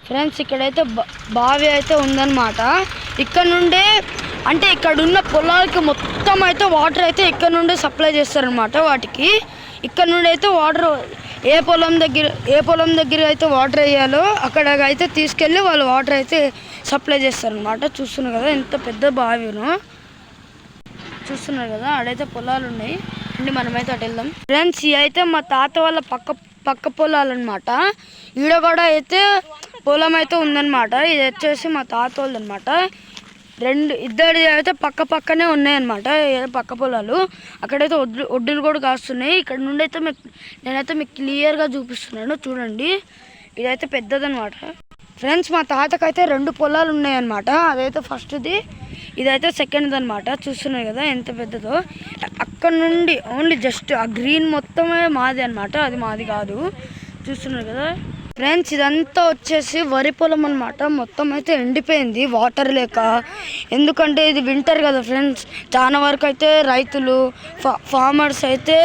Friends ఇక్కడైతే బావి అయితే ఉందన్నమాట. ఇక్కడ నుండే అంటే ఇక్కడ ఉన్న పొలాలకి మొత్తం అయితే వాటర్ అయితే ఇక్కడ నుండే సప్లై చేస్తారనమాట. వాటికి ఇక్కడ నుండి అయితే వాటర్ ఏ పొలం దగ్గర అయితే వాటర్ వేయాలో అక్కడ అయితే తీసుకెళ్ళి వాళ్ళు వాటర్ అయితే సప్లై చేస్తారనమాట. చూస్తున్నారు కదా ఎంత పెద్ద బావినో, చూస్తున్నారు కదా ఆడైతే పొలాలు ఉన్నాయి అండి. మనమైతే అటు వెళ్దాం. ఫ్రెండ్స్ ఇవి అయితే మా తాత వాళ్ళ పక్క పొలాలు అనమాట. ఈడ కూడా అయితే పొలం అయితే ఉందన్నమాట. ఇది వచ్చేసి మా తాత వాళ్ళది అనమాట. ఇద్దరు అయితే పక్కనే ఉన్నాయన్నమాట పక్క పొలాలు. అక్కడైతే ఒడ్డులు కూడా కాస్తున్నాయి. ఇక్కడ నుండి అయితే నేనైతే మీకు క్లియర్గా చూపిస్తున్నాను చూడండి. ఇదైతే పెద్దదన్నమాట. ఫ్రెండ్స్ మా తాతకైతే 2 పొలాలు ఉన్నాయన్నమాట. అదైతే ఫస్ట్ది, ఇదైతే సెకండ్ది అనమాట. చూస్తున్నారు కదా ఎంత పెద్దదో. అక్కడ నుండి ఓన్లీ జస్ట్ ఆ గ్రీన్ మొత్తమే మాది అనమాట, అది మాది కాదు. చూస్తున్నారు కదా ఫ్రెండ్స్ ఇదంతా వచ్చేసి వరి పొలం అనమాట. మొత్తం అయితే ఎండిపోయింది వాటర్ లేక. ఎందుకంటే ఇది వింటర్ కదా ఫ్రెండ్స్. చాలా వరకు అయితే రైతులు ఫార్మర్స్ అయితే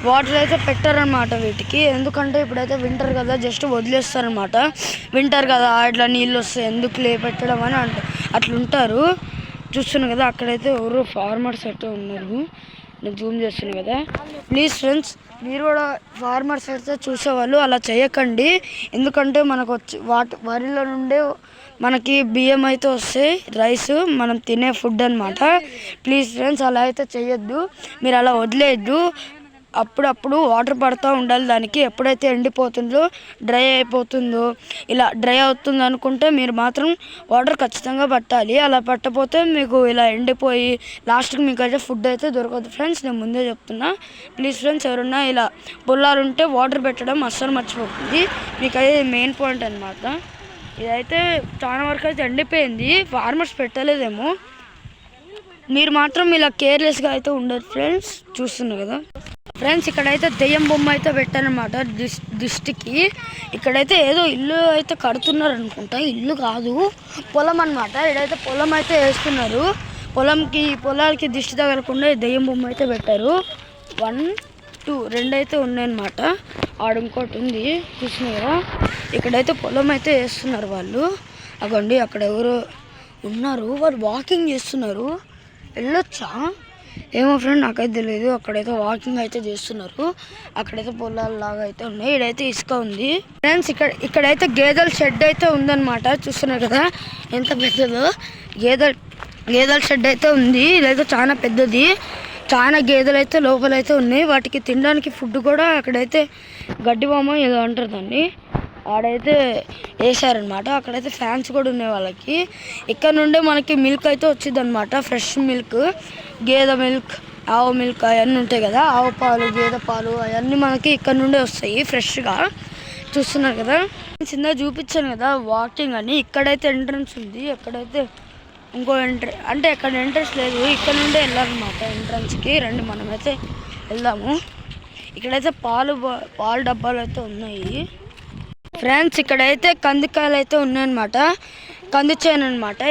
వాటర్ అయితే పెట్టారనమాట వీటికి. ఎందుకంటే ఇప్పుడైతే వింటర్ కదా, జస్ట్ వదిలేస్తారనమాట. వింటర్ కదా ఇట్లా నీళ్ళు వస్తాయి ఎందుకు పెట్టడం అని అట్లుంటారు. చూస్తున్నారు కదా అక్కడైతే ఎవరు ఫార్మర్స్ అయితే ఉన్నారు. నేను జూమ్ చేస్తున్నాను కదా. ప్లీజ్ ఫ్రెండ్స్ మీరు కూడా ఫార్మర్స్ అయితే చూసేవాళ్ళు అలా చేయకండి. ఎందుకంటే మనకు వరిలో నుండే మనకి బియ్యం అయితే వస్తాయి, రైస్, మనం తినే ఫుడ్ అనమాట. ప్లీజ్ ఫ్రెండ్స్ అలా అయితే చేయొద్దు, మీరు అలా వదిలేయద్దు. అప్పుడప్పుడు వాటర్ పడుతూ ఉండాలి దానికి. ఎప్పుడైతే ఎండిపోతుందో డ్రై అయిపోతుందో ఇలా డ్రై అవుతుంది అనుకుంటే మీరు మాత్రం వాటర్ ఖచ్చితంగా పట్టాలి. అలా పట్టకపోతే మీకు ఇలా ఎండిపోయి లాస్ట్కి మీకు అయితే ఫుడ్ అయితే దొరకదు ఫ్రెండ్స్. నేను ముందే చెప్తున్నా. ప్లీజ్ ఫ్రెండ్స్ ఎవరన్నా ఇలా పొలాలు ఉంటే వాటర్ పెట్టడం అస్సలు మర్చిపోతుంది. మీకైతే మెయిన్ పాయింట్ అనమాట. ఇదైతే చాలా వరకు అయితే ఎండిపోయింది, ఫార్మర్స్ పెట్టలేదేమో. మీరు మాత్రం ఇలా కేర్లెస్గా అయితే ఉండదు ఫ్రెండ్స్. చూస్తున్నారు కదా ఫ్రెండ్స్ ఇక్కడైతే దెయ్యం బొమ్మ అయితే పెట్టారనమాట దిష్టికి. ఇక్కడైతే ఏదో ఇల్లు అయితే కడుతున్నారు అనుకుంటా, ఇల్లు కాదు పొలం అనమాట. ఇక్కడైతే పొలం అయితే వేస్తున్నారు. పొలాలకి దిష్టి తగలకుండా దెయ్యం బొమ్మ అయితే పెట్టారు. 1, 2 2 అయితే ఉన్నాయన్నమాట. ఆడ ఇంకోటి ఉంది చూసినా కదా. ఇక్కడైతే పొలం అయితే వేస్తున్నారు వాళ్ళు. అగండి అక్కడ ఎవరు ఉన్నారు, వాళ్ళు వాకింగ్ చేస్తున్నారు. వెళ్ళొచ్చా ఏమో ఫ్రెండ్ నాకైతే తెలియదు. అక్కడైతే వాకింగ్ అయితే చేస్తున్నారు. అక్కడైతే పొలాలు లాగా అయితే ఉన్నాయి. ఇక్కడైతే ఇసుక ఉంది ఫ్రెండ్స్. ఇక్కడైతే గేదెల షెడ్ అయితే ఉందన్నమాట. చూస్తున్నారు కదా ఎంత పెద్దదో. గేదెల షెడ్ అయితే ఉంది. ఇదైతే చాలా పెద్దది. చాలా గేదెలు అయితే లోపలైతే ఉన్నాయి. వాటికి తినడానికి ఫుడ్ కూడా అక్కడైతే గడ్డి బొమ్మ ఏదో అంటారు దాన్ని, ఆడైతే వేసారనమాట. అక్కడైతే ఫ్యాన్స్ కూడా ఉన్నాయి వాళ్ళకి. ఇక్కడ నుండే మనకి మిల్క్ అయితే వచ్చింది అనమాట. ఫ్రెష్ మిల్క్, గేదె మిల్క్, ఆవు మిల్క్ అవన్నీ ఉంటాయి కదా, ఆవు పాలు, గేదె పాలు అవన్నీ మనకి ఇక్కడ నుండే వస్తాయి ఫ్రెష్గా. చూస్తున్నారు కదా చిన్న చూపించాను కదా వాకింగ్ అని. ఇక్కడైతే ఎంట్రన్స్ ఉంది, ఎక్కడైతే ఇంకో అంటే ఎక్కడ ఎంట్రన్స్ లేదు. ఇక్కడ నుండే వెళ్ళాలన్నమాట ఎంట్రన్స్కి. రండి మనమైతే వెళ్దాము. ఇక్కడైతే పాలు డబ్బాలు అయితే ఉన్నాయి ఫ్రెండ్స్. ఇక్కడైతే కందికాయలు అయితే ఉన్నాయన్నమాట, కంది చేను అనమాట.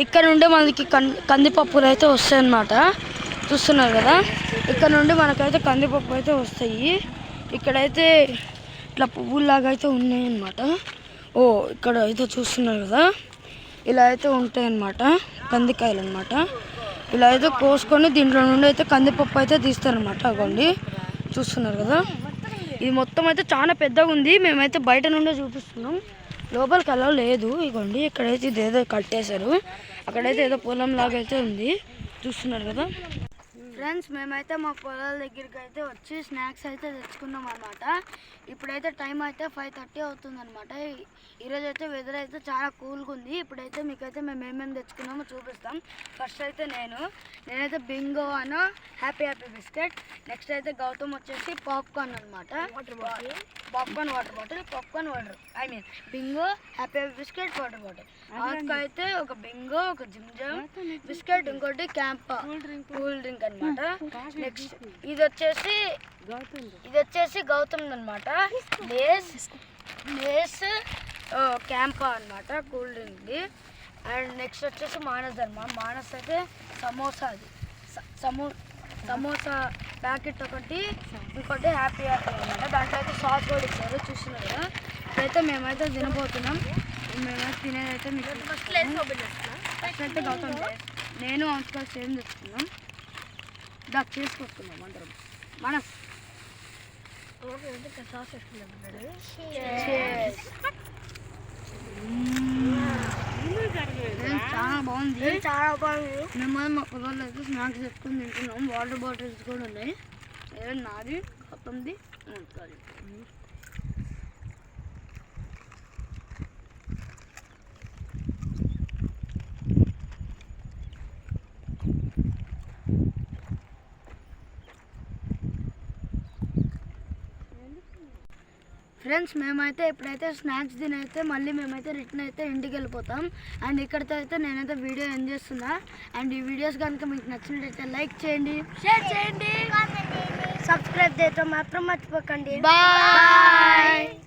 ఇక్కడ నుండి మనకి కందిపప్పులు అయితే వస్తాయన్నమాట. చూస్తున్నారు కదా ఇక్కడ నుండి మనకైతే కందిపప్పు అయితే వస్తాయి. ఇక్కడైతే ఇట్లా పువ్వులాగా అయితే ఉన్నాయన్నమాట. ఇక్కడ అయితే చూస్తున్నారు కదా ఇలా అయితే ఉంటాయన్నమాట కందికాయలు అనమాట. ఇలా అయితే కోసుకొని దీంట్లో నుండి అయితే కందిపప్పు అయితే తీస్తారనమాట. అవ్వండి చూస్తున్నారు కదా. ఇది మొత్తం అయితే చాలా పెద్దగా ఉంది. మేమైతే బయట నుండే చూపిస్తున్నాం, లోపలికి అలా లేదు. ఇగోండి ఇక్కడైతే ఇదేదో కట్టేశారు. అక్కడైతే ఏదో పొలం లాగా అయితే ఉంది. చూస్తున్నారు కదా ఫ్రెండ్స్. మేమైతే మా పొలాల దగ్గరికి అయితే వచ్చి స్నాక్స్ అయితే తెచ్చుకున్నాం అనమాట. ఇప్పుడైతే టైం అయితే 5:30 అవుతుంది అనమాట. ఈరోజు అయితే వెదర్ అయితే చాలా కూల్గా ఉంది. ఇప్పుడైతే మీకైతే మేము ఏమేమి తెచ్చుకున్నామో చూపిస్తాం. ఫస్ట్ అయితే నేనైతే బింగో అను హ్యాపీ బిస్కెట్. నెక్స్ట్ అయితే గౌతమ్ వచ్చేసి పాప్కార్న్ అనమాట. Popcorn water bottle, popcorn water Bingo, happy biscuit, water bottle. ఆకు అయితే ఒక బింగో, ఒక జింజర్ బిస్కెట్, ఇంకోటి క్యాంపా కూల్ డ్రింక్ అనమాట. నెక్స్ట్ ఇది వచ్చేసి గౌతమ్ అనమాట. లేస్ క్యాంపా అనమాట కూల్ డ్రింక్ది. అండ్ నెక్స్ట్ వచ్చేసి మానస్ అయితే సమోసా ప్యాకెట్ ఒకటి, ఇంకోటి హ్యాపీ అనమాట. దాంట్లో అయితే సాస్ కూడా ఇచ్చారు. చూస్తున్నారు కదా. ఇప్పుడైతే మేమైతే తినబోతున్నాం. తినేదైతే మీకు ఫస్ట్ అయితే గౌతమ్ నేను అంతా సేమ్ తెచ్చుకున్నాం దా చేసుకొస్తున్నాం అందరం మనం చాలా బాగుంది మేము మా పొలాల్లో అయితే స్నాక్స్ తెచ్చుకొని తింటున్నాం వాటర్ బాటిల్స్ కూడా ఉన్నాయి ఏదైనా నాది గౌతమ్ది ఉంటుంది ఫ్రెండ్స్ మేమైతే ఇప్పుడైతే స్నాక్స్ తినైతే మళ్ళీ మేమైతే రిటర్న్ అయితే ఇంటికి వెళ్ళిపోతాం అండ్ ఇక్కడితో అయితే నేనైతే వీడియో ఎండ్ చేస్తున్నా అండ్ ఈ వీడియోస్ కనుక మీకు నచ్చినట్టయితే లైక్ చేయండి షేర్ చేయండి సబ్స్క్రైబ్ చేయడం మాత్రం మర్చిపోకండి బాయ్